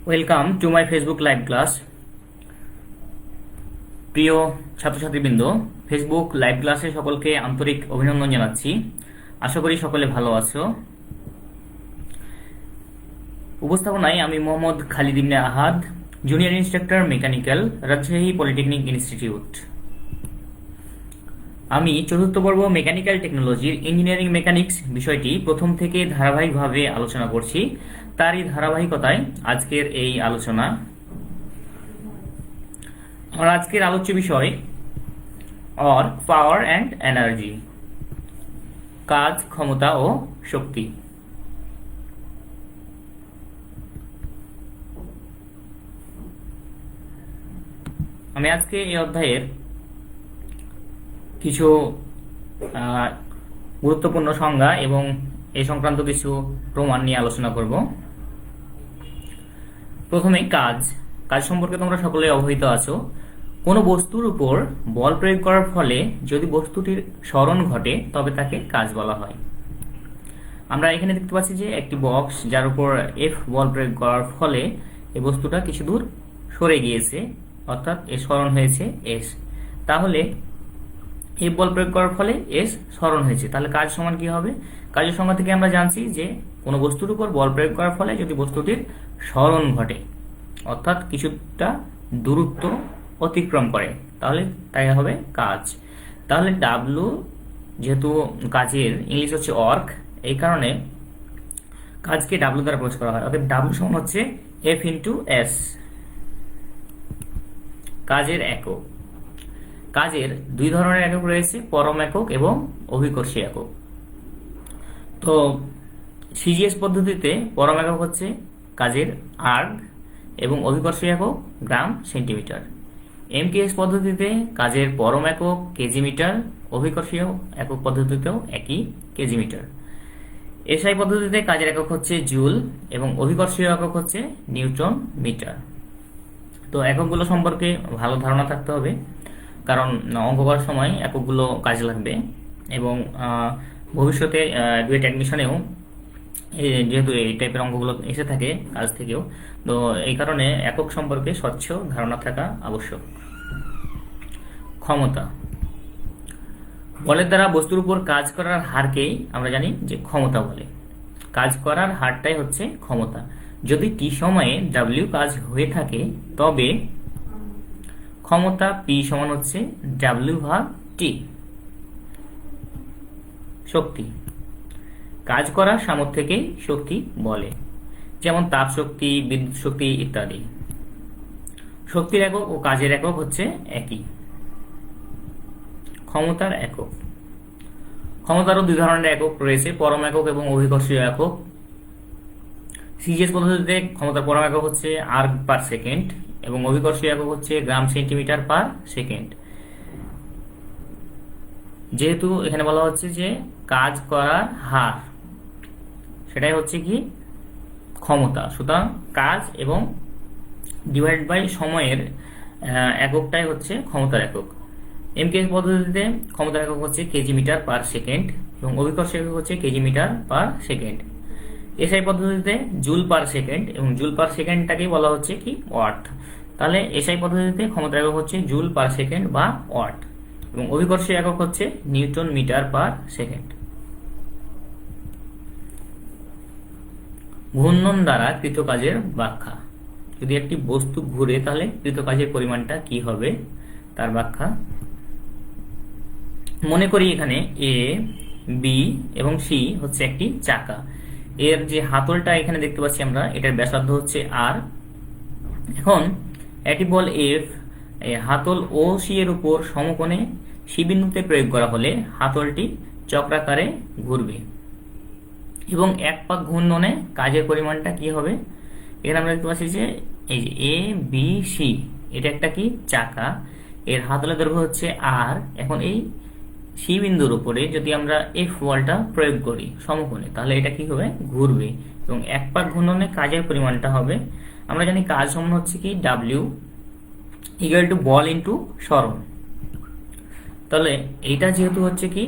Welcome to my Facebook live class. প্রিয় ছাত্রছাত্রীবৃন্দ, Facebook live ক্লাসে সকলকে আন্তরিক অভিনন্দন জানাচ্ছি। আশা করি সকলে ভালো আছো। উপস্থাপনায় আমি Mohammad Khalid Ibne Ahad, junior instructor mechanical, Rajshahi polytechnic institute. আমি চতুর্থ পর্ব মেকানিক্যাল টেকনোলজির ইঞ্জিনিয়ারিং মেকানিক্স বিষয়টি প্রথম থেকে ধারাবাহিকভাবে আলোচনা করছি। তারই ধারাবাহিকতায় আজকের এই আলোচনা। আমার আজকের আলোচ্য বিষয় অর্ক, পাওয়ার অ্যান্ড এনার্জি, কাজ, ক্ষমতা ও শক্তি। আমি আজকে এই অধ্যায়ের কিছু গুরুত্বপূর্ণ সংজ্ঞা এবং এই সংক্রান্ত কিছু প্রমাণ নিয়ে আলোচনা করব। প্রথমে কাজ সম্পর্কে তোমরা সকলেই অবহিত আছো। কোনো বস্তুর উপর বল প্রয়োগ করার ফলে যদি বস্তুটির সরণ ঘটে তবে তাকে কাজ বলা হয়। আমরা এখানে দেখতে পাচ্ছি যে একটি বক্স, যার উপর এফ বল প্রয়োগ করার ফলে এই বস্তুটা কিছু দূর সরে গিয়েছে, অর্থাৎ এর সরণ হয়েছে এস। তাহলে এফ বল প্রয়োগ করার ফলে এস সরণ হয়েছে, তাহলে কাজ সমান কি হবে? কাজের সংজ্ঞা থেকে আমরা জানছি যে কোনো বস্তুর উপর বল প্রয়োগ করার ফলে যদি বস্তুটির সরণ ঘটে, অর্থাৎ কিছুটা দূরত্ব অতিক্রম করে, তাহলে তাই হবে কাজ। তাহলে ডাব্লু, যেহেতু কাজের ইংলিশ হচ্ছে অর্ক, এই কারণে কাজকে ডাব্লু দ্বারা প্রকাশ করা হয়। অর্থাৎ ডাব্লু সমান হচ্ছে এফ ইন্টু এস। কাজের একক। কাজের দুই ধরনের একক রয়েছে, পরম একক এবং অভিকর্ষী একক। তো সিজিএস পদ্ধতিতে পরম একক হচ্ছে কাজের আর্গ এবং অভিকর্ষী একক গ্রাম সেন্টিমিটার। এমকেএস পদ্ধতিতে কাজের পরম একক কেজি মিটার, অভিকর্ষীয় একক পদ্ধতিতেও একই কেজি মিটার। এসআই পদ্ধতিতে কাজের একক হচ্ছে জুল এবং অভিকর্ষীয় একক হচ্ছে নিউটন মিটার। তো এককগুলো সম্পর্কে ভালো ধারণা থাকতে হবে, কারণ অঙ্ক করার সময় এককগুলো কাজে লাগবে এবং ভবিষ্যতে ডুয়েট অ্যাডমিশনেও যেহেতু এই টাইপের অঙ্কগুলো এসে থাকে কাজ থেকেও, তো এই কারণে একক সম্পর্কে স্বচ্ছ ধারণা থাকা আবশ্যক। ক্ষমতা। বলের দ্বারা বস্তুর উপর কাজ করার হারকেই আমরা জানি যে ক্ষমতা বলে। কাজ করার হারটাই হচ্ছে ক্ষমতা। যদি টি সময়ে ডাব্লিউ কাজ হয়ে থাকে তবে ক্ষমতা পি সমান হচ্ছে ডাব্লিউ ভাগ টি। শক্তি। কাজ করার সামর্থ্যকেই শক্তি বলে, যেমন তাপ শক্তি, বিদ্যুৎ শক্তি ইত্যাদি। শক্তির একক ও কাজের একক হচ্ছে একই। ক্ষমতার একক। ক্ষমতারও দুই ধরনের একক রয়েছে, পরম একক এবং অভিকর্ষীয় একক। সিজিএস পদ্ধতিতে ক্ষমতার পরম একক হচ্ছে আর্গ পার সেকেন্ড এবং অভিকর্ষীয় একক হচ্ছে গ্রাম সেন্টিমিটার পার সেকেন্ড। যেহেতু এখানে বলা হচ্ছে যে কাজ করার হার, সেটাই হচ্ছে কি ক্ষমতা, সুতরাং কাজ এবং ডিভাইড বাই সময়ের এককটাই হচ্ছে ক্ষমতার একক। এমকেএস পদ্ধতিতে ক্ষমতার একক হচ্ছে কেজি মিটার পার সেকেন্ড এবং অভিকর্ষীয় একক হচ্ছে KG metre per second. SI পদ্ধতিতে জুল পার সেকেন্ড এবং জুল পার সেকেন্ডটাকে বলা হচ্ছে কি ওয়াট। তাহলে এসআই পদ্ধতিতে ক্ষমতার একক হচ্ছে জুল পার সেকেন্ড বা ওয়াট এবং অভিকর্ষীয় একক হচ্ছে নিউটন মিটার পার সেকেন্ড। ঘূর্ণন দ্বারা কৃত কাজের ব্যাখ্যা। যদি একটি বস্তু ঘুরে তাহলে কৃত কাজের পরিমাণটা কি হবে তার ব্যাখ্যা। মনে করি এখানে এ, বি এবং সি হচ্ছে একটি চাকা। এর যে হাতলটা এখানে দেখতে পাচ্ছি আমরা, এটার ব্যাসার্ধ হচ্ছে আর। এখন একটি বল এফ হাতল ও সি এর উপর সমকোণে সি বিন্দুতে প্রয়োগ করা হলে হাতলটি চক্রাকারে ঘুরবে এবং এক পাক ঘূর্ণনে কাজের পরিমাণটা কি হবে। এখানে আমরা দেখতে পাচ্ছি যে এই যে এ বি সি, এটা একটা কি চাকা, এর হাতলের দৈর্ঘ্য হচ্ছে আর। এখন এই সি বিন্দুর উপরে যদি আমরা এফ বলটা প্রয়োগ করি সমকোণে, তাহলে এটা কি হবে, ঘুরবে এবং এক পাক ঘূর্ণনে কাজের পরিমাণটা হবে, আমরা জানি কাজ সমান হচ্ছে কি W equal to ball into সরণ। তাহলে এইটা যেহেতু হচ্ছে কি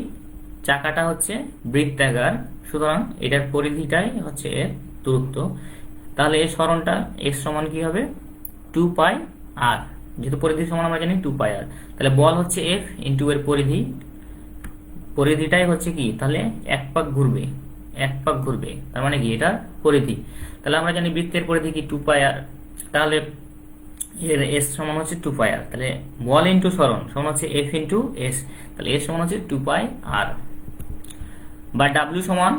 চাকাটা হচ্ছে বৃত্তাকার, সুতরাং এটার পরিধিটাই হচ্ছে এর দূরত্ব। তাহলে এর সরণটা এস সমান কি হবে 2 পাই আর, যেহেতু পরিধি সমান আমরা জানি 2 পাই আর, তাহলে বল হচ্ছে এফ ইন্টু এর পরিধি, পরিধিটাই হচ্ছে কি তাহলে এক পাক ঘুরবে, এক পাক ঘুরবে, তার মানে কি এটা পরিধি। তাহলে আমরা জানি বৃত্তের পরিধি কি 2 পাই আর, তাহলে এর এস সমান হচ্ছে 2 পাই আর, তাহলে বল ইন্টু সরণ সমান হচ্ছে এফ ইন্টু এস, তাহলে এস সমান হচ্ছে 2 পাই আর, বা ডাব্লিউ সমান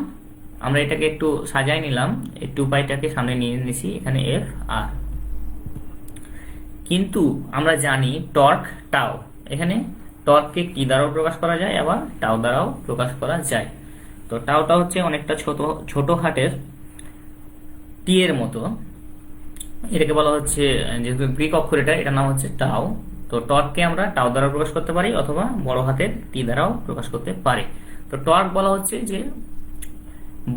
আমরা এটাকে একটু সাজাই নিলাম, এই 2 পাইটাকে সামনে নিয়ে নিছি, এখানে এফ আর। কিন্তু আমরা জানি টর্ক টাও, এখানে টর্ককে কি দ্বারাও প্রকাশ করা যায়, আবার টাও দ্বারাও প্রকাশ করা যায়। তো টাওটা হচ্ছে অনেকটা ছোট হাতের টি এর মতো, এটাকে বলা হচ্ছে, যেহেতু গ্রিক অক্ষর এটার নাম হচ্ছে টাও। তো টর্ককে আমরা টাও দ্বারা প্রকাশ করতে পারি অথবা বড় হাতের টি দ্বারাও প্রকাশ করতে পারি। তো টর্ক বলা হচ্ছে যে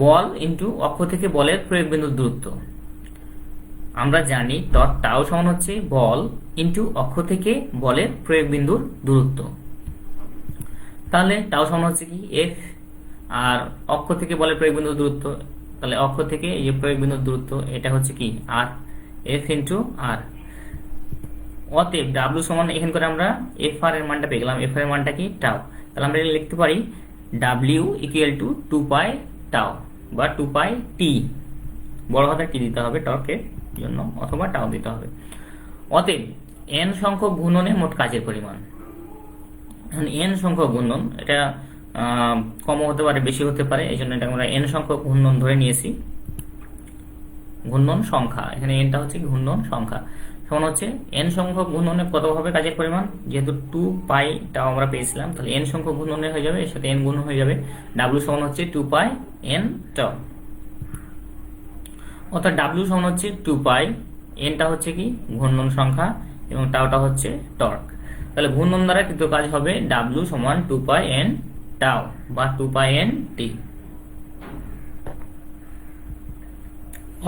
বল ইন্টু অক্ষ থেকে বলের প্রয়োগ বিন্দুর দূরত্ব। আমরা জানি টর্ক টাও সমান হচ্ছে বল ইন্টু অক্ষ থেকে বলের প্রয়োগ বিন্দুর দূরত্ব। তাহলে টাও সমান হচ্ছে কি এফ, আর অক্ষ থেকে বলের প্রয়োগ বিন্দুর দূরত্ব, তাহলে অক্ষ থেকে এই প্রয়োগ বিন্দুর দূরত্ব এটা হচ্ছে কি আর, এফ ইন্টু আর। অতএব ডাব্লিউ সমান এখান করে আমরা এফ আর এর মানটা পেয়ে গেলাম, এফ আর এর মানটা কি টাও, তাহলে আমরা লিখতে পারি ডাব্লিউ ইকুয়াল টু 2 পাই টাও বা 2 পাই টি, বড় হাতের টি দিতে হবে টর্কের জন্য অথবা টাও দিতে হবে। অতএব এন সংখ্যক ঘূর্ণনে মোট কাজের পরিমাণ, এন সংখ্যক ঘূর্ণন এটা কম হতে পারে বেশি হতে পারে, এই জন্য এটা আমরা এন সংখ্যক ঘূর্ণন ধরে নিয়েছি, ঘূর্ণন সংখ্যা, এখানে এনটা হচ্ছে ঘূর্ণন সংখ্যা, সমান হচ্ছে এন সংখ্যক ঘূর্ণনে কত হবে কাজের পরিমাণ, যেহেতু 2 পাইটাও আমরা পেয়েছিলাম, তাহলে এন সংখ্যক ঘূর্ণনে হয়ে যাবে, এর সাথে এন গুণ হয়ে যাবে, ডাব্লিউ সমান হচ্ছে 2 পাই এন টাও, অর্থাৎ ডাব্লিউ সমান হচ্ছে 2 পাই, এনটা হচ্ছে কি ঘূর্ণন সংখ্যা এবং টাওটা হচ্ছে টর্ক। তাহলে ঘূর্ণন দ্বারা কিন্তু কাজ হবে ডাব্লিউ সমান 2 পাই এন টাও বা 2 পাই এন টি।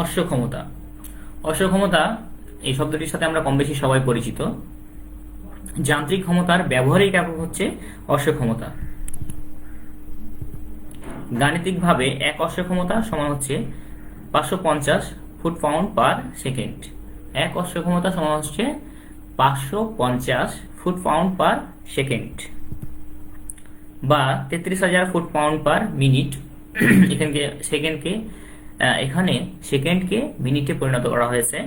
অশ্ব ক্ষমতা, অশ্ব ক্ষমতা এই শব্দটির সাথে আমরা কম বেশি সবাই পরিচিত। যান্ত্রিক ক্ষমতার ব্যবহারিক একক হচ্ছে অশ্ব ক্ষমতা। গাণিতিকভাবে এক অশ্ব ক্ষমতা সমান হচ্ছে 550 ফুট পাউন্ড পার সেকেন্ড। এক অশ্ব ক্ষমতা সমান হচ্ছে 550 ফুট পাউন্ড পার সেকেন্ড বা 33,000 ফুট পাউন্ড পার মিনিট। এখানে সেকেন্ডকে মিনিটে পরিণত করা হয়েছে।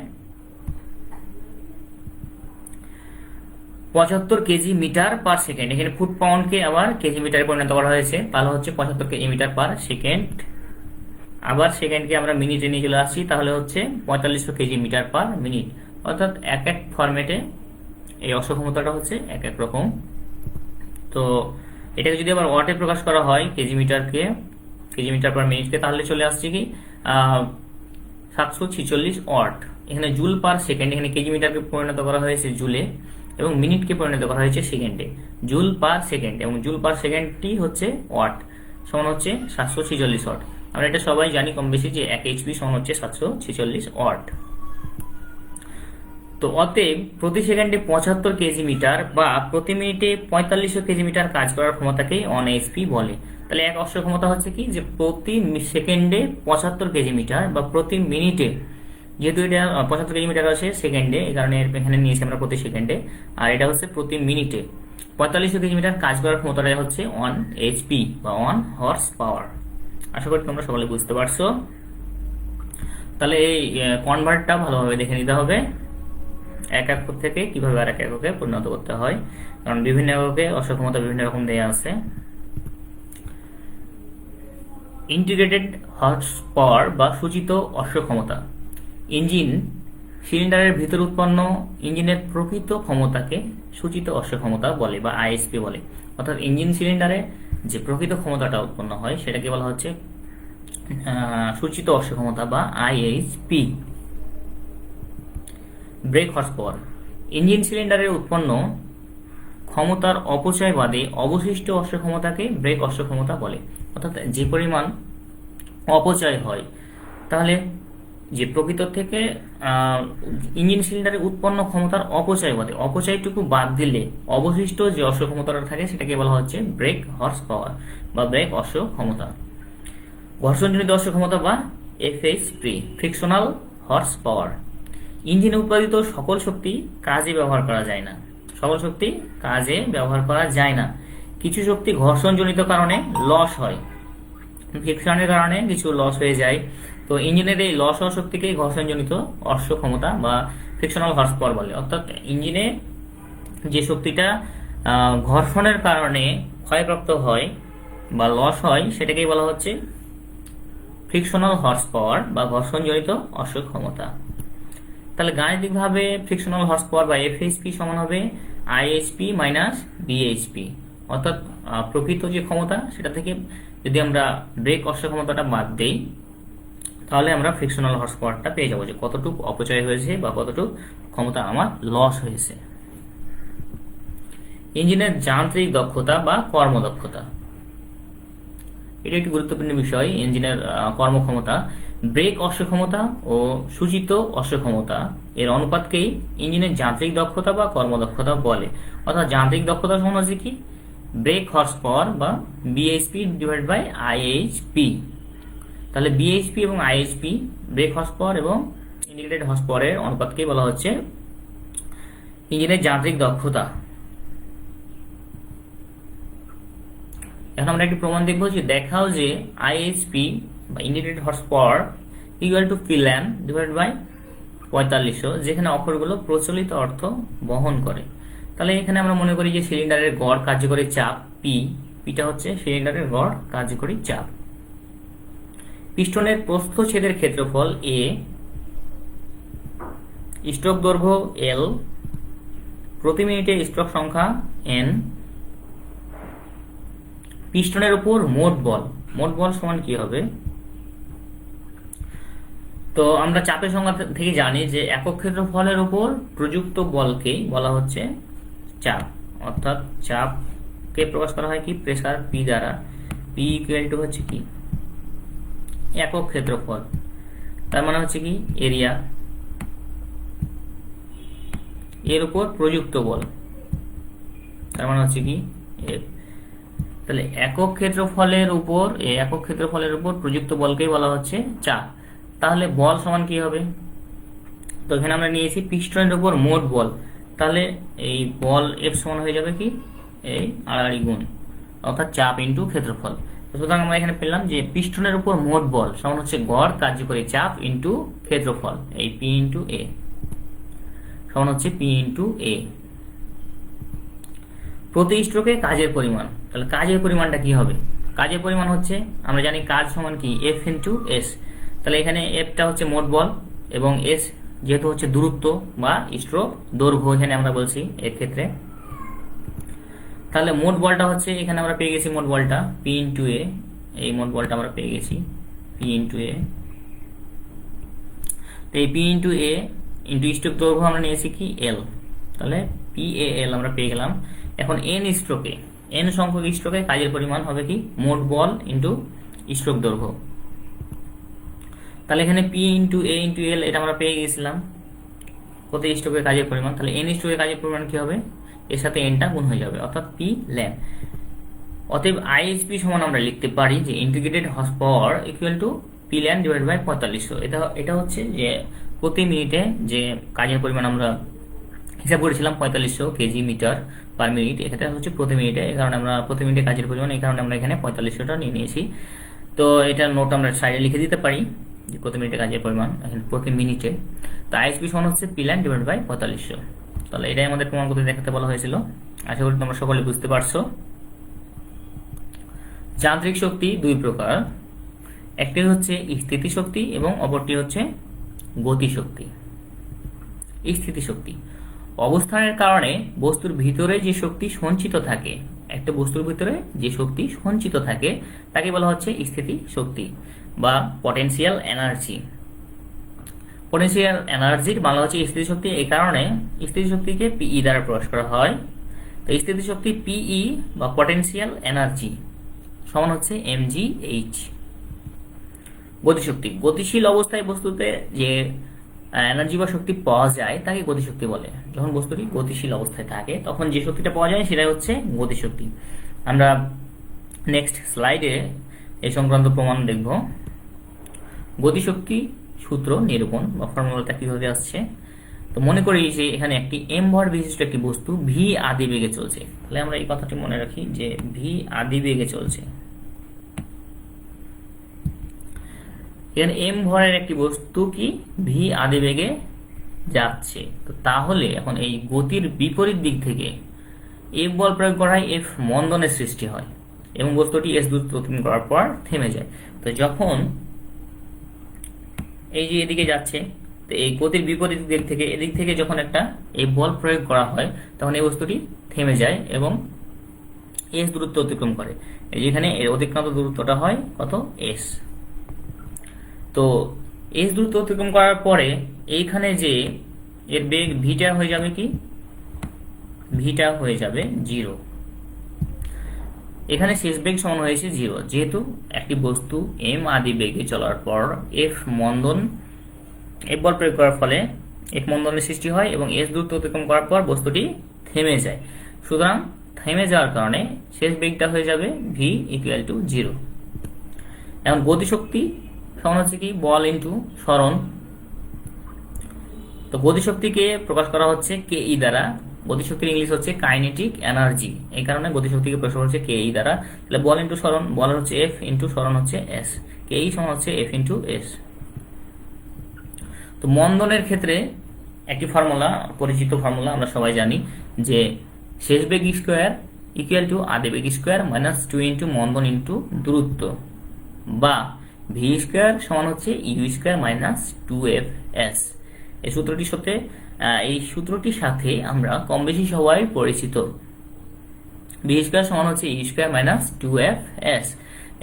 75 কেজি মিটার পার সেকেন্ড, এখানে ফুট পাউন্ডকে আবার কেজি মিটারে পরিণত করা হয়েছে, তাহলে হচ্ছে 75 কেজি মিটার পার সেকেন্ড। আবার সেকেন্ডকে আমরা মিনিটে নিয়ে চলে আসছি, তাহলে হচ্ছে 4500 কেজি মিটার পার মিনিট। অর্থাৎ এক এক ফরম্যাটে এই অশ্ব ক্ষমতাটা হচ্ছে এক এক রকম। তো এটাকে যদি আবার ওয়াটে প্রকাশ করা হয় কেজি মিটার পার মিনিটকে, তাহলে চলে আসছে কি 746 ওয়াট। এখানে জুল পার সেকেন্ড, এখানে কেজি মিটারকে পরিণত করা হয়েছে জুলে এবং মিনিটকে পরিণত করা হয়েছে সেকেন্ডে। জুল পার সেকেন্ড এবং জুল পার সেকেন্ডটি হচ্ছে ওয়াট, সমান হচ্ছে 746 ওয়াট। আমরা এটা সবাই জানি কম বেশি যে 1 এইচপি সমান হচ্ছে 746 ওয়াট। তো অতএব প্রতি সেকেন্ডে 75 কেজি মিটার বা প্রতি মিনিটে 4500 কেজি মিটার কাজ করার ক্ষমতাকেই 1 এইচপি বলে। তাহলে এক অশ্ব ক্ষমতা হচ্ছে কি যে প্রতি সেকেন্ডে 75 কেজি মিটার বা প্রতি মিনিটে, যেহেতু এটা 75 কেজি মিটার আছে সেকেন্ডে, এই কারণে এখানে নিয়েছি আমরা প্রতি সেকেন্ডে, আর এটা হচ্ছে প্রতি মিনিটে 4500 কেজি মিটার কাজ করার ক্ষমতাটাই হচ্ছে 1 এইচপি বা 1 হর্স পাওয়ার। আশা করি তোমরা সকলে বুঝতে পারছো। তাহলে এই কনভার্টটা ভালোভাবে দেখে নিতে হবে, এক একক থেকে কিভাবে আর এক এককে পরিণত করতে হয়, কারণ বিভিন্ন এককে অশ্ব ক্ষমতা বিভিন্ন রকম দেয়া আছে। ইন্টিগ্রেটেড হর্স পাওয়ার বা সূচিত অশ্ব ক্ষমতা। ইঞ্জিন সিলিন্ডারের ভিতর উৎপন্ন ইঞ্জিনের প্রকৃত ক্ষমতাকে সূচিত অশ্ব ক্ষমতা বলে বা আইএসপি বলে। অর্থাৎ ইঞ্জিন সিলিন্ডারে যে প্রকৃত ক্ষমতাটা উৎপন্ন হয় সেটাকে বলা হচ্ছে সূচিত অশ্ব ক্ষমতা বা IHP. Brake horse power. Engine সিলিন্ডারের উৎপন্ন ক্ষমতার অপচয় বাদে অবশিষ্ট অশ্ব ক্ষমতাকে ব্রেক অশ্ব ক্ষমতা বলে। অর্থাৎ যে পরিমাণ অপচয় হয়, তাহলে যে প্রকৃত থেকে ইঞ্জিন সিলিন্ডারে উৎপন্ন ক্ষমতার অপচয় বাদে, অপচয়টুকু বাদ দিলে অবশিষ্ট যে অশ্ব ক্ষমতাটা থাকে সেটাকে বলা হচ্ছে ব্রেক হর্স পাওয়ার বা ব্রেক অশ্ব ক্ষমতা। ঘর্ষণজনিত অশ্ব ক্ষমতা বা এফএইচপি, ফ্রিকশনাল হর্স পাওয়ার। ইঞ্জিনে উৎপাদিত সকল শক্তি কাজে ব্যবহার করা যায় না। সকল শক্তি কাজে ব্যবহার করা যায় না। কিছু শক্তি ঘর্ষণজনিত কারণে লস হয়, ফ্রিকশনের কারণে কিছু লস হয়ে যায়। তো ইঞ্জিনের এই লস হওয়া শক্তিকেই ঘর্ষণজনিত অশ্ব ক্ষমতা বা ফ্রিকশনাল হর্স পাওয়ার বলে। অর্থাৎ ইঞ্জিনে যে শক্তিটা ঘর্ষণের কারণে ক্ষয়প্রাপ্ত হয় বা লস হয় সেটাকেই বলা হচ্ছে ফ্রিকশনাল হর্স পাওয়ার বা ঘর্ষণজনিত অশ্ব ক্ষমতা। তাহলে গাণিতিকভাবে ফ্রিকশনাল হর্স পাওয়ার বা এফএইচপি সমান হবে আইএইচপি মাইনাস বিএইচপি। অর্থাৎ প্রকৃত যে ক্ষমতা সেটা থেকে যদি আমরা ব্রেক অশ্ব ক্ষমতাটা বাদ দেই তাহলে আমরা ফ্রিকশনাল হর্স পাওয়ারটা পেয়ে যাবো, যে কতটুকু অপচয় হয়েছে বা কতটুকু ক্ষমতা আমার লস হয়েছে। ইঞ্জিনের যান্ত্রিক দক্ষতা বা কর্মদক্ষতা, এটা একটি গুরুত্বপূর্ণ বিষয়। ইঞ্জিনের কর্মক্ষমতা, ব্রেক অশ্বক্ষমতা ও সূচিত অশ্বক্ষমতা এর অনুপাতকেই ইঞ্জিনের যান্ত্রিক দক্ষতা বা কর্মদক্ষতা বলে। অর্থাৎ যান্ত্রিক দক্ষতা সমান হচ্ছে কি ব্রেক হর্স পাওয়ার বা বিএইচপি ডিভাইড বাই আইএইচপি। তাহলে বিএইচপি এবং আইএইচপি, ব্রেক হর্স পাওয়ার এবং ইন্ডিকেটেড হর্স পাওয়ারের অনুপাতকেই বলা হচ্ছে ইঞ্জিনের যান্ত্রিক দক্ষতা। এখন আমরা একটি প্রমাণ দেখবো যে দেখাও যে আইএইচপি বা indicated horse power equal to PLAN divide by 4500, যেখানে অক্ষরগুলো প্রচলিত অর্থ বহন করে। তাহলে এখানে আমরা মনে করি যে সিলিন্ডারের গড় কার্যকরী চাপ পি, পিটা হচ্ছে সিলিন্ডারের গড় কার্যকরী চাপ। পিস্টনের প্রস্থচ্ছেদের ক্ষেত্রফল এ, স্ট্রোক দৈর্ঘ্য এল, প্রতি মিনিটে স্ট্রোক সংখ্যা এন, পিস্টনের উপর মোট বল, মোট বল সমান কি হবে? তো আমরা চাপের সংজ্ঞা থেকে জানি যে একক ক্ষেত্রফলের উপর প্রযুক্ত বলকেই বলা হচ্ছে চাপ। অর্থাৎ চাপকে প্রকাশ করা হয় কি প্রেসার পি দ্বারা। পি ইকুয়াল টু হচ্ছে কি একক ক্ষেত্রফল, তার মানে হচ্ছে কি এরিয়া, এর উপর প্রযুক্ত বল, তার মানে হচ্ছে কি এফ। তাহলে একক ক্ষেত্রফলের উপর প্রযুক্ত বলকেই বলা হচ্ছে চাপ। তাহলে বল সমান কি হবে? তো এখানে আমরা নিয়েছি পিস্টনের উপর মোট বল, তাহলে এই বল এফ সমান হয়ে যাবে কি এই আড়াআড়ি গুণ, অর্থাৎ চাপ ইন্টু ক্ষেত্রফল। সুতরাং আমরা এখানে পেলাম যে পিস্টনের উপর মোট বল সমান হচ্ছে গড় কার্যকরী চাপ ইন্টু ক্ষেত্রফল, এই পি ইন্টু এ সমান হচ্ছে পি ইন্টু এ। প্রতি স্ট্রোকে কাজের পরিমাণ, তাহলে কাজের পরিমাণটা কি হবে? কাজের পরিমাণ হচ্ছে আমরা জানি কাজ সমান কি এফ ইন্টু এস। তাহলে এখানে এফটা হচ্ছে মোট বল এবং এস যেহেতু হচ্ছে দূরত্ব বা স্ট্রোক দৈর্ঘ্য এখানে আমরা বলছি এর ক্ষেত্রে। তাহলে মোট বলটা হচ্ছে এখানে আমরা পেয়ে গেছি মোট বলটা পি ইন্টু এ, এই মোট বলটা আমরা পেয়ে গেছি পি ইন্টু এ। তো এই পি ইন্টু এ ইন্টু স্ট্রোক দৈর্ঘ্য আমরা নিয়েছি কি এল, তাহলে পি এ এল আমরা পেয়ে গেলাম। এখন এন স্ট্রোকে, এন সংখ্যক স্ট্রোকে কাজের পরিমাণ হবে কি মোট বল ইন্টু স্ট্রোক দৈর্ঘ্য। তাহলে এখানে পি ইন্টু এ ইন্টু এল এটা আমরা পেয়ে গেছিলাম প্রতি স্ট্রোকের কাজের পরিমাণ। তাহলে এন স্ট্রোকের কাজের পরিমাণ কি হবে? এর সাথে এনটা গুণ হয়ে যাবে, অর্থাৎ পি ল্যান। অতএব আইএইচপি সমান আমরা লিখতে পারি যে integrated horse power equal to P lan divide by 4500। এটা হচ্ছে যে প্রতি মিনিটে যে কাজের পরিমাণ আমরা হিসাব করেছিলাম 4500 কেজি মিটার পার মিনিট, এখানে হচ্ছে প্রতি মিনিটে, এই কারণে আমরা প্রতি মিনিটে কাজের পরিমাণ, এই কারণে আমরা এখানে 4500টা নিয়ে নিয়েছি। তো এটা নোট আমরা সাইডে লিখে দিতে পারি যে প্রতি মিনিটে কাজের পরিমাণ এখানে প্রতি মিনিটে। তো আইএসপি সমান হচ্ছে পি ল্যান ডিভাইড বাই 4500। তাহলে এটাই আমাদের প্রমাণ করতে দেখাতে বলা হয়েছিল। আশা করি তোমরা সকলে বুঝতে পারছো। যান্ত্রিক শক্তি দুই প্রকার, একটি হচ্ছে স্থিতিশক্তি এবং অপরটি হচ্ছে গতিশক্তি। স্থিতিশক্তি অবস্থানের কারণে বস্তুর ভিতরে যে শক্তি সঞ্চিত থাকে, একটা বস্তুর ভিতরে যে শক্তি সঞ্চিত থাকে তাকে বলা হচ্ছে স্থিতিশক্তি বা পটেনশিয়াল এনার্জি। পটেনশিয়াল এনার্জির বাংলা হচ্ছে স্থিতিশক্তি, এই কারণে স্থিতিশক্তিকে পিই দ্বারা প্রকাশ করা হয়। তো স্থিতিশক্তি পিই বা পটেনশিয়াল এনার্জি সমান হচ্ছে mgh। গতিশক্তি, গতিশীল অবস্থায় বস্তুতে যে এনার্জি বা শক্তি পাওয়া যায় তাকে গতিশক্তি বলে। যখন বস্তুটি গতিশীল অবস্থায় থাকে তখন যে শক্তিটা পাওয়া যায় সেটাই হচ্ছে গতিশক্তি। আমরা নেক্সট স্লাইডে এই সংক্রান্ত প্রমাণ দেখব। গতিশক্তি সূত্র নিরূপণ বা ফর্মুলাটা কিভাবে আসছে। তো মনে করি যে এখানে একটি এম ভর বিশিষ্ট একটি বস্তু ভি আদি বেগে চলছে, তাহলে আমরা এই কথাটি মনে রাখি যে ভি আদি বেগে চলছে। এখানে এম ভরের একটি বস্তু কি ভি আদি বেগে যাচ্ছে, তো তাহলে এখন এই গতির বিপরীত দিক থেকে এফ বল প্রয়োগ করায় এফ মন্দনের সৃষ্টি হয় এবং বস্তুটি এস দ্রুত অতিক্রম করার পর থেমে যায়। তো যখন এই যে এদিকে যাচ্ছে, তো এই গতির বিপরীত দিক থেকে এদিক থেকে যখন একটা এই বল প্রয়োগ করা হয় তখন এই বস্তুটি থেমে যায় এবং এস দূরত্ব অতিক্রম করে। এই যেখানে এর অতিক্রান্ত দূরত্বটা হয় কত, এস। তো এস দূরত্ব অতিক্রম করার পরে এইখানে যে এর বেগ ভিটা হয়ে যাবে কি, ভিটা হয়ে যাবে 0। এখানে শেষ বেগ সমান হয়েছে 0, যেহেতু একটি বস্তু এম আদি বেগে চলার পর এফ বল প্রয়োগ করার ফলে এফ মন্দনের সৃষ্টি হয় এবং এস দূরত্ব অতিক্রম করার পর বস্তুটি থেমে যায়। সুতরাং থেমে যাওয়ার কারণে শেষ বেগটা হয়ে যাবে ভি ইকুয়াল টু 0। এখন গতিশক্তি সমান হচ্ছে কি, বল ইন্টু সরণ। তো গতিশক্তিকে প্রকাশ করা হচ্ছে কে ই দ্বারা। গতিশক্তির ইংলিশ হচ্ছে কাইনেটিক এনার্জি, এই কারণে গতিশক্তিকে প্রকাশ করা হচ্ছে কে ই দ্বারা। তাহলে বল ইন্টু সরণ, বল হচ্ছে এফ ইন্টু সরণ হচ্ছে এস, কে ই সমান হচ্ছে এফ ইন্টু এস। তো মন্দনের ক্ষেত্রে একটি ফর্মুলা, পরিচিত ফর্মুলা আমরা সবাই জানি যে শেষ বেগ স্কোয়ার ইকুয়াল টু আদি বেগ স্কোয়ার মাইনাস 2 ইন্টু মন্দন ইন্টু দূরত্ব, বা ভি স্কোয়ার সমান হচ্ছে U square minus 2f S. এই সূত্রটির সাথে আমরা কম বেশি সবাই পরিচিত। ভি স্কোয়ার সমান হচ্ছে U square minus 2f S.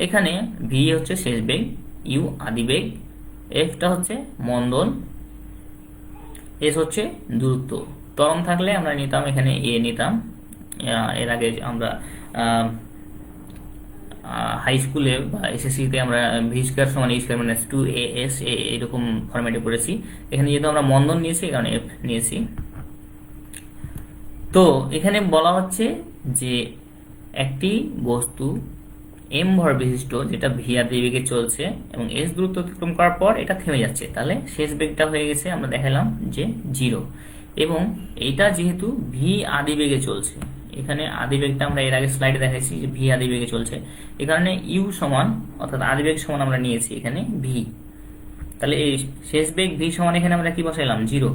এখানে ভি হচ্ছে শেষ বেগ, ইউ আদি বেগ, এফটা হচ্ছে মন্দন, এস হচ্ছে দূরত্ব। ত্বরণ থাকলে আমরা নিতাম এখানে এ নিতাম। এর আগে আমরা হাই স্কুলে বা এসএসসিতে আমরা ভি স্কোয়ার সমান ই স্কোয়ার মাইনাস 2as এরকম ফরম্যাটে পড়েছি। এখানে যেহেতু আমরা মন্দন নিয়েছি কারণ এফ নিয়েছি। তো এখানে বলা হচ্ছে যে একটি বস্তু এম ভর বিশিষ্ট যেটা ভি আদি বেগে চলছে এবং এস দূরত্ব অতিক্রম করার পর এটা থেমে যাচ্ছে, তাহলে শেষ বেগটা হয়ে গেছে আমরা দেখালাম যে 0। এবং এটা যেহেতু ভি আদি বেগে চলছে, এখানে আদি বেগটা আমরা এর আগে স্লাইডে দেখাইছি যে ভি আদি বেগে চলছে, এই কারণে ইউ সমান অর্থাৎ আদি বেগ সমান আমরা নিয়েছি এখানে ভি। তাহলে এই শেষ বেগ ভি সমান এখানে আমরা কি বসাইলাম, 0।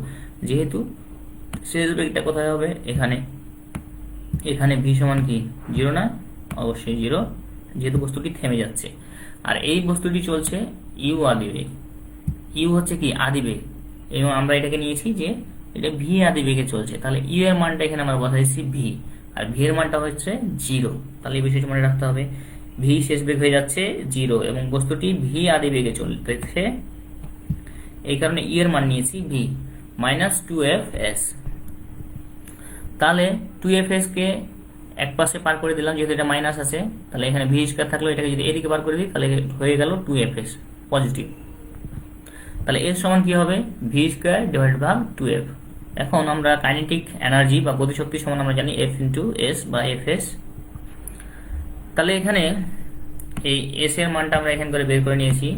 যেহেতু শেষ বেগটা কোথায় হবে, এখানে, এখানে ভি সমান কি 0 না, অবশ্যই 0, যেহেতু বস্তুটি থেমে যাচ্ছে। আর এই বস্তুটি চলছে ইউ আদি বেগ, ইউ হচ্ছে কি আদি বেগ, এবং আমরা এটাকে নিয়েছি যে এটা ভি আদি বেগে চলছে, তাহলে ইউ এর মানটা এখানে আমরা বসাইছি ভি, আর ভি এর মানটা হচ্ছে 0। তাহলে এই বিষয়টি মনে রাখতে হবে, ভি শেষ বেগ হয়ে যাচ্ছে 0 এবং বস্তুটি ভি আদি বেগে চলতেছে, এই কারণে ইউ এর মান নিয়েছি ভি মাইনাস 2f এস। তাহলে 2f এস কে এক পাশে পার করে দিলাম, যেহেতু এটা মাইনাস আছে, তাহলে এখানে ভি স্কয়ার থাকলো, এটাকে যদি এদিকে পার করে দিই তাহলে হয়ে গেল 2f এস পজিটিভ। তাহলে এর সমান কি হবে, V square divide by 2f। এখন আমরা কাইনেটিক এনার্জি বা গতিশক্তি সমান আমরা জানি এফ ইন্টু এস বা এফ এস। তাহলে এখানে এই এস এর মানটা আমরা এখান করে বের করে নিয়েছি,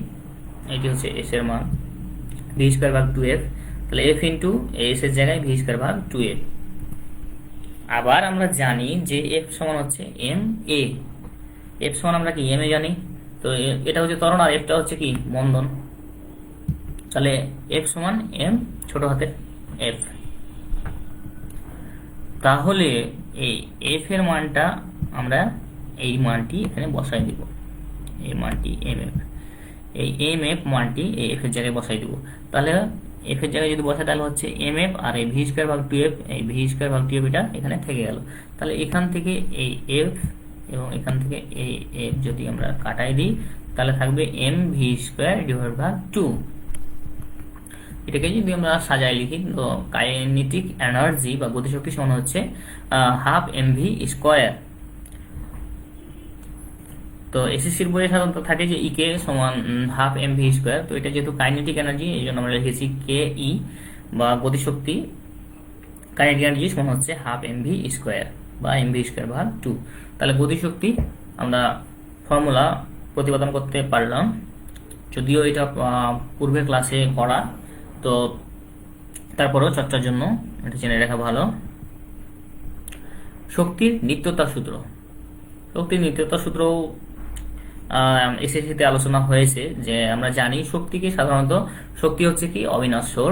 এটি হচ্ছে এস এর মান, ভি স্কয়ার ভাগ 2f। তাহলে এফ ইন্টু এস এর জায়গায় ভি স্কয়ার ভাগ 2f। আবার আমরা জানি যে এফ সমান হচ্ছে এম এ, এফ সমান আমরা কি এম এ জানি, তো এটা হচ্ছে ত্বরণ আর এফটা হচ্ছে কি মন্দন। তাহলে এফ সমান এম ছোট হাতের এফ। তাহলে এই এফ এর মানটা আমরা এই মানটি এখানে বসাই দিব, এই মানটি এম এফ, এই এম এফ মানটি এই এফ এর জায়গায় বসাই দিব। তাহলে এফ এর জায়গায় যদি বসাই তাহলে হচ্ছে এম এফ, আর এই ভি স্কয়ার ভাগ 2f, এই ভি স্কয়ার ভাগ 2f এটা এখানে থেকে গেল। তাহলে এখান থেকে এই এফ এবং এখান থেকে এই এফ যদি আমরা কাটাই দিই তাহলে থাকবে এম ভি স্কয়ার ডিভাইড ভাগ 2। এটাকে যদি আমরা সাজায় লিখি তো কাইনেটিক এনার্জি বা গতিশক্তি সমান হচ্ছে হাফ এম ভি স্কয়ার। তো এসএসসির বইয়ে সাধারণত থাকে যে ইকে সমান হাফ এম ভি স্কোয়ার, তো এটা যেহেতু কাইনেটিক এনার্জি এই জন্য আমরা লিখেছি কে ই বা গতিশক্তি, কাইনেটিক এনার্জি সমান হচ্ছে হাফ এম ভি স্কোয়ার বা এম ভি স্কোয়ার ভাগ 2। তাহলে গতিশক্তি আমরা ফর্মুলা প্রতিপাদন করতে পারলাম। যদিও এটা পূর্বের ক্লাসে করা, তো তারপরেও চর্চার জন্য এটা জেনে রাখা ভালো। শক্তির নিত্যতা সূত্র। শক্তির নিত্যতা সূত্র এসএসসিতে আলোচনা হয়েছে, যে আমরা জানি শক্তিকে সাধারণত, শক্তি হচ্ছে কি অবিনশ্বর,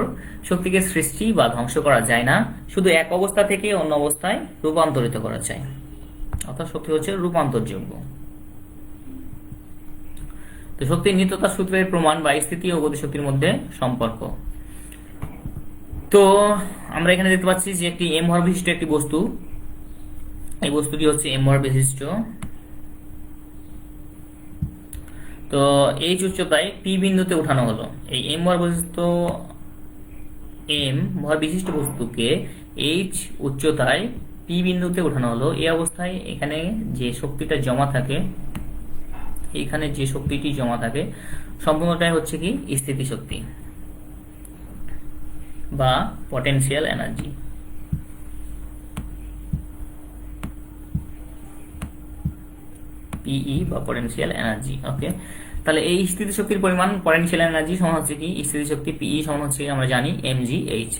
শক্তিকে সৃষ্টি বা ধ্বংস করা যায় না, শুধু এক অবস্থা থেকে অন্য অবস্থায় রূপান্তরিত করা যায়, অর্থাৎ শক্তি হচ্ছে রূপান্তরযোগ্য। তো শক্তির নিত্যতা সূত্রের প্রমাণ বা স্থিতি ও গতিশক্তির মধ্যে সম্পর্ক। তো আমরা এখানে দেখতে পাচ্ছি যে একটি এম ভর বিশিষ্ট একটি বস্তু, এই বস্তুটি হচ্ছে এম ভর বিশিষ্ট। তো এইচ উচ্চতায় পি বিন্দুতে উঠানো হলো। এই এম ভর বিশিষ্ট বস্তুকে এইচ উচ্চতায় পি বিন্দুতে উঠানো হলো। এই অবস্থায় এখানে যে শক্তিটা জমা থাকে, এখানে যে শক্তিটি জমা থাকে সম্পূর্ণটাই হচ্ছে কি স্থিতিশক্তি বা পটেনশিয়াল এনার্জি। পিই বা পটেনশিয়াল এনার্জি। ওকে, তাহলে এই স্থিতিশক্তির পরিমাণ পটেনশিয়াল এনার্জি সমান হচ্ছে কি স্থিতিশক্তি পিই সমান হচ্ছে আমরা জানি mgh।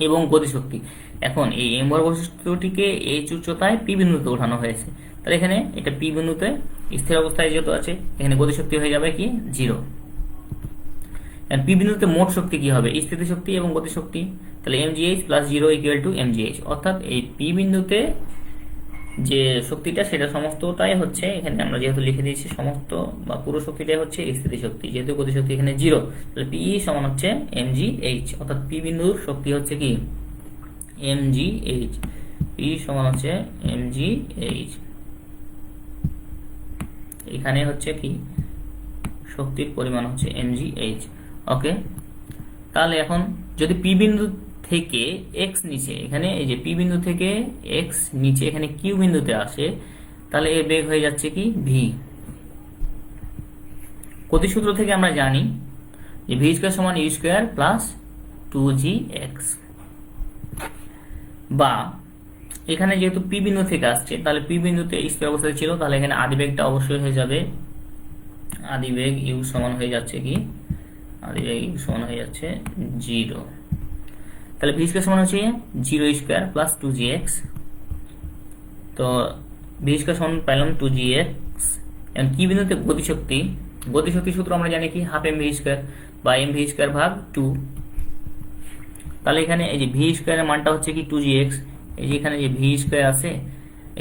এবং গতিশক্তি, এখন এই এম ভর বস্তুটিকে এইচ উচ্চতায় পি বিন্দুতে ওঠানো হয়েছে, তাহলে এখানে এটা পি বিন্দুতে স্থির অবস্থায় যেহেতু আছে, এখানে গতিশক্তি হয়ে যাবে কি 0। পি বিন্দুতে মোট শক্তি কি হবে, স্থিতিশক্তি এবং গতিশক্তি, তাহলে mgh plus 0 equal to mgh, অর্থাৎ এই পি বিন্দুতে যে শক্তিটা সেটা সমস্তটাই হচ্ছে, এখানে আমরা যেহেতু লিখে দিয়েছি সমস্ত বা পুরো শক্তিটাই হচ্ছে স্থিতিশক্তি, যেহেতু গতিশক্তি এখানে 0, তাহলে পি সমান হচ্ছে mgh, অর্থাৎ পি বিন্দুর শক্তি হচ্ছে কি mgh, পি সমান হচ্ছে mgh। এখানে হচ্ছে কি শক্তির পরিমাণ হচ্ছে mgh। ওকে, তাহলে এখন যদি পি বিন্দু থেকে এক্স নিচে, এখানে এই যে পি বিন্দু থেকে এক্স নিচে এখানে কিউ বিন্দুতে আসে, তাহলে এর বেগ হয়ে যাচ্ছে কি ভি। গতিসূত্র থেকে আমরা জানি যে ভি স্কয়ার সমান ইউ স্কয়ার প্লাস 2gx, বা এখানে যেহেতু পি বিন্দু থেকে আসছে, তাহলে পি বিন্দুতে স্থির অবস্থায় ছিল, তাহলে এখানে আদিবেগটা অবশ্যই হয়ে যাবে, আদিবেগ ইউ সমান হয়ে যাচ্ছে কি, আদিবেগ ইউ সমান হয়ে যাচ্ছে 0। তাহলে ভি স্কয়ার সমান হচ্ছে 0 স্কয়ার প্লাস 2gx, তো ভি স্কয়ার সমান পেলাম 2gx। এখন কি বিন্দুতে গতিশক্তি, গতিশক্তি সূত্র আমরা জানি কি হাফ এম ভি স্কয়ার বা এম ভি স্কয়ার ভাগ 2। তাহলে এখানে এই যে ভি স্কয়ারের মানটা হচ্ছে কি 2gx, এই যে এখানে যে ভি স্কয়ার আছে,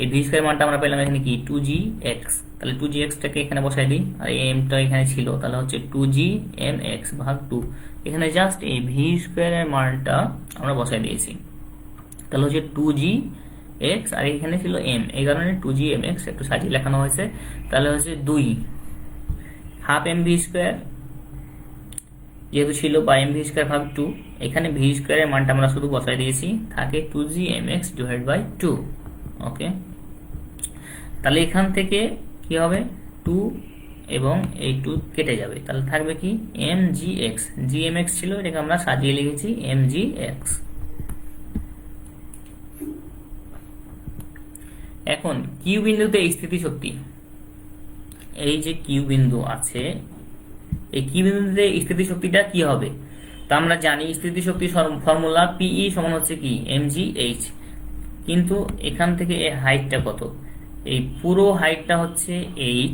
এই ভি স্কয়ার মানটা আমরা পেলাম এখানে কি 2gx, তাহলে 2gx টাকে এখানে বসাই দিই, আর এই এমটা এখানে ছিল, তাহলে হচ্ছে 2gmx ভাগ 2। এখানে জাস্ট এই ভি স্কয়ারের মানটা আমরা বসাই দিয়েছি, তাহলে হচ্ছে 2gx, আর এখানে ছিল m, এই কারণে 2gmx একটু সাজিয়ে লেখানো হয়েছে, তাহলে হচ্ছে 2 হাফ এম ভি স্কয়ার যেহেতু ছিল বা এম ভি স্কয়ার ভাগ 2, এখানে ভি স্কয়ারের মানটা আমরা শুধু বসাই দিয়েছি, থাকে 2gmx ডিভাইড বাই 2। ওকে, তাহলে এখান থেকে কি হবে 2 এবং এই 2 কেটে যাবে, তাহলে থাকবে কি mgx, gmx ছিল, এটাকে আমরা সাজিয়ে লিখেছি mgx। এখন কিউ বিন্দুতে স্থিতিশক্তি, এই যে কিউ বিন্দু আছে, এই কিউ বিন্দুতে স্থিতিশক্তিটা কি হবে, তা আমরা জানি স্থিতিশক্তি ফর্মুলা পিই সমান হচ্ছে কি mgh, কিন্তু এখান থেকে এই হাইটটা কত, এই পুরো হাইটটা হচ্ছে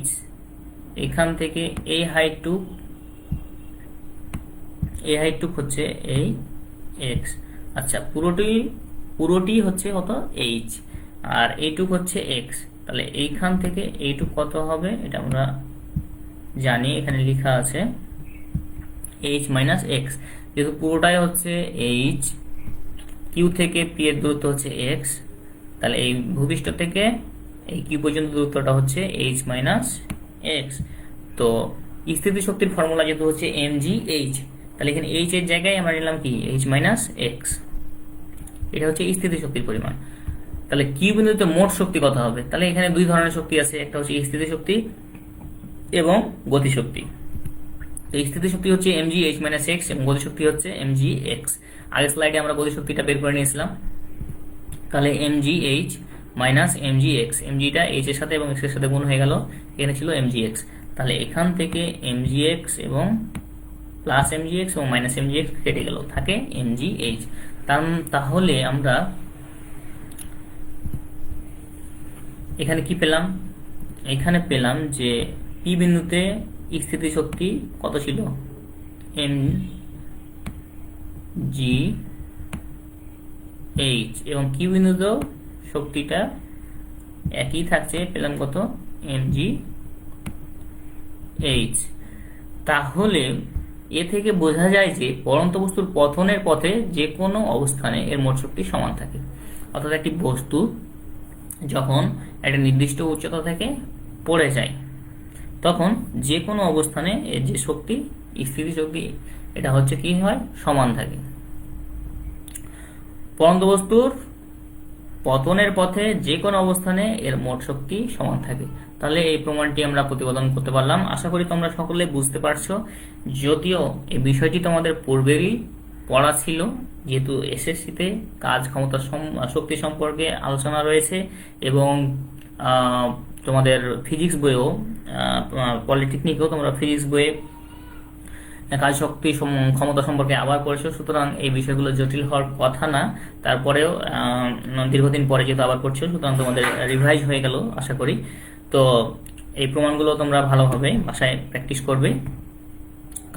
h, এখান থেকে এই হাইটটুক হচ্ছে এই x। আচ্ছা, পুরোটি হচ্ছে কত h, আর এইটুক হচ্ছে x, তাহলে এইখান থেকে এইটুক কত হবে এটা আমরা জানি, এখানে লেখা আছে h মাইনাস x, যেহেতু পুরোটাই হচ্ছে h, কিউ থেকে পি এর দূরত্ব হচ্ছে x, তাহলে এই ভূপৃষ্ঠ থেকে এই কিউ পর্যন্ত দূরত্বটা হচ্ছে h মাইনাস x। তো স্থিতিশক্তির ফর্মুলা যেহেতু হচ্ছে mgh, তাহলে এখানে h এর জায়গায় আমরা নিলাম কি h মাইনাস x, এটা হচ্ছে স্থিতিশক্তির পরিমাণ। তাহলে কিউ বিন্দুতে মোট শক্তি কত হবে, তাহলে এখানে দুই ধরনের শক্তি আছে, একটা হচ্ছে স্থিতিশক্তি এবং গতিশক্তি। তো স্থিতিশক্তি হচ্ছে mgh মাইনাস x এবং গতিশক্তি হচ্ছে mgx। আগের স্লাইডে আমরা গতিশক্তিটা বের করে নিয়েছিলাম, তাহলে mgh মাইনাস mgx, mgটা h এর সাথে এবং x এর সাথে গুণ হয়ে গেল, এখানে ছিল mgx, তাহলে এখান থেকে mgx এবং প্লাস mgx এবং মাইনাস mgx কেটে গেল, থাকে mgh। তাহলে আমরা এখানে কি পেলাম? এখানে পেলাম যে পি বিন্দুতে স্থিতিশক্তি কত ছিল? mgh, এবং কিউ বিন্দুতেও শক্তিটা একই থাকছে, পেলাম কত? mgh। তাহলে এ থেকে বোঝা যায় যে পড়ন্ত বস্তুর পতনের পথে যে কোনো অবস্থানে এর মোট শক্তি সমান থাকে। অর্থাৎ একটি বস্তু যখন একটা নির্দিষ্ট উচ্চতা থেকে পড়ে যায়, তখন যে কোনো অবস্থানে এর যে শক্তি, স্থিতি শক্তি, এটা হচ্ছে কি হয়? সমান থাকে। পড়ন্ত বস্তুর পতনের পথে যে কোনো অবস্থানে এর মোট শক্তি সমান থাকে। তাহলে এই প্রমাণটি আমরা প্রতিপাদন করতে পারলাম। আশা করি তোমরা সকলে বুঝতে পারছো। যদিও এই বিষয়টি তোমাদের পূর্বেরই পড়া ছিল, যেহেতু এসএসসিতে কাজ ক্ষমতা শক্তি সম্পর্কে আলোচনা রয়েছে, এবং তোমাদের ফিজিক্স বইয়েও, পলিটেকনিকেও তোমরা ফিজিক্স বইয়ে কাজ শক্তি ক্ষমতা সম্পর্কে আবার পড়েছো। সুতরাং এই বিষয়গুলো জটিল হওয়ার কথা না। তারপরেও দীর্ঘদিন পরে যেহেতু আবার পড়ছো, সুতরাং তোমাদের রিভাইজ হয়ে গেল আশা করি। তো এই প্রমাণগুলো তোমরা ভালোভাবে বাসায় প্র্যাকটিস করবে,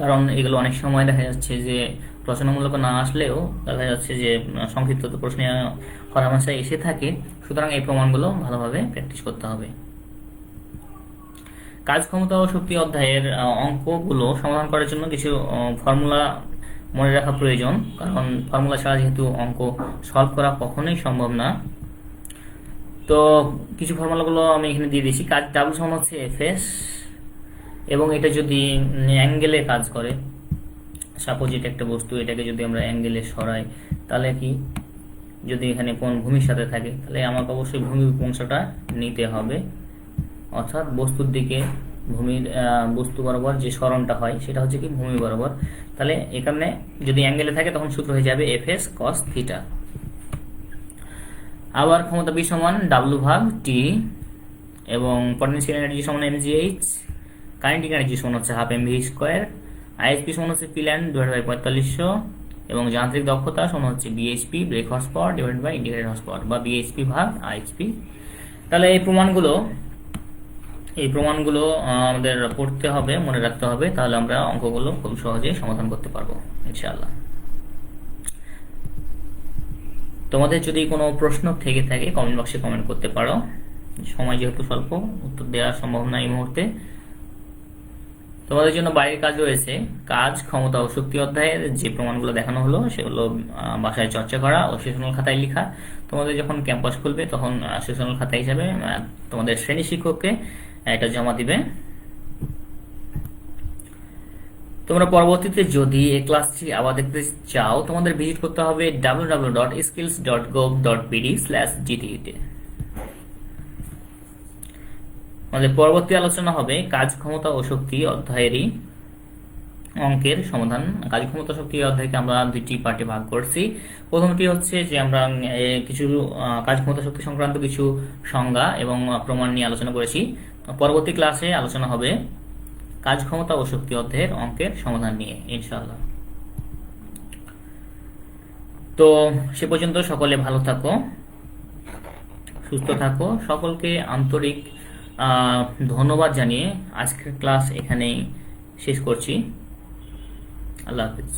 কারণ এগুলো অনেক সময় দেখা যাচ্ছে যে রচনামূলক না আসলেও দেখা যাচ্ছে যে সংক্ষিপ্ত প্রশ্নে হরহামেশাই এসে থাকে। সুতরাং এই প্রমাণগুলো ভালোভাবে প্র্যাকটিস করতে হবে। কাজ ক্ষমতা ও শক্তি অধ্যায়ের অঙ্কগুলো সমাধান করার জন্য কিছু ফর্মুলা মনে রাখা প্রয়োজন, কারণ ফর্মুলা ছাড়া যেহেতু অঙ্ক সলভ করা কখনোই সম্ভব না। তো কিছু ফর্মুলাগুলো আমি এখানে দিয়ে দিয়েছি। কাজ ডাবল সমান হচ্ছে এফএস, এবং এটা যদি অ্যাঙ্গেলে কাজ করে, সাপোজ এটা একটা বস্তু, এটাকে যদি আমরা অ্যাঙ্গেলে সরাই, তাহলে কি, যদি এখানে কোন ভূমির সাথে থাকে, তাহলে আমাকে অবশ্যই ভূমি অংশটা নিতে হবে। অর্থাৎ বস্তুর দিকে বস্তু বরাবর যে সরণটা হয় সেটা হচ্ছে কি ভূমি বরাবর। তাহলে এখানে যদি অ্যাঙ্গেলে থাকে তখন সূত্র হয়ে যাবে এফএস কস থিটা। আবার ক্ষমতা বি সমান ডাব্লু ভাগ টি, এবং পটেনশিয়াল এনার্জি সমান mgh, কাইনেটিক এনার্জি সমান হচ্ছে হাফ mv স্কোয়ার, আইএসপি সমান হচ্ছে পিল্যান্ড ডিভাইড বাই 4500, এবং যান্ত্রিক দক্ষতা সমান হচ্ছে BHP brake horse power divide by indicated horse power, বা বিএইচপি ভাগ আইএসপি। তাহলে এই প্রমাণগুলো আমাদের পড়তে হবে, মনে রাখতে হবে, তাহলে আমরা অঙ্কগুলো খুব সহজে সমাধান করতে পারবো ইনশাআল্লাহ। তোমাদের যদি কোনো প্রশ্ন থেকে থাকে কমেন্ট বক্সে কমেন্ট করতে পারো। সময় যেহেতু স্বল্প, উত্তর দেওয়া সম্ভব না এই মুহূর্তে। তোমাদের জন্য বাইরের কাজ রয়েছে। কাজ ক্ষমতা ও শক্তি অধ্যায়ের যে প্রমাণগুলো দেখানো হলো সেগুলো বাসায় চর্চা করা ও সেশনাল খাতায় লেখা। তোমাদের যখন ক্যাম্পাস খুলবে তখন সেশনাল খাতা হিসাবে তোমাদের শ্রেণী শিক্ষককে এটা জমা দিবে। তোমরা পরবর্তীতে যদি এই ক্লাসটি আবার দেখতে চাও, তোমাদের ভিজিট করতে হবে www.skills.gov.pd/gte। আমাদের পরবর্তী আলোচনা হবে কাজ ক্ষমতা ও শক্তি অধ্যায়েরই অঙ্কের সমাধান। কাজ ক্ষমতা শক্তি অধ্যায়কে আমরা দুইটি পার্টে ভাগ করছি। প্রথমটি হচ্ছে যে আমরা কিছু কাজ ক্ষমতা শক্তি সংক্রান্ত কিছু সংজ্ঞা এবং প্রমাণ নিয়ে আলোচনা করেছি। পরবর্তী ক্লাসে আলোচনা হবে কাজ ক্ষমতা ও শক্তি অধ্যায়ের অঙ্কের সমাধান নিয়ে ইনশাআল্লাহ। তো সে পর্যন্ত সকলে ভালো থাকো, সুস্থ থাকো। সকলকে আন্তরিক ধন্যবাদ জানিয়ে আজকের ক্লাস এখানেই শেষ করছি। আল্লাহ হাফিজ।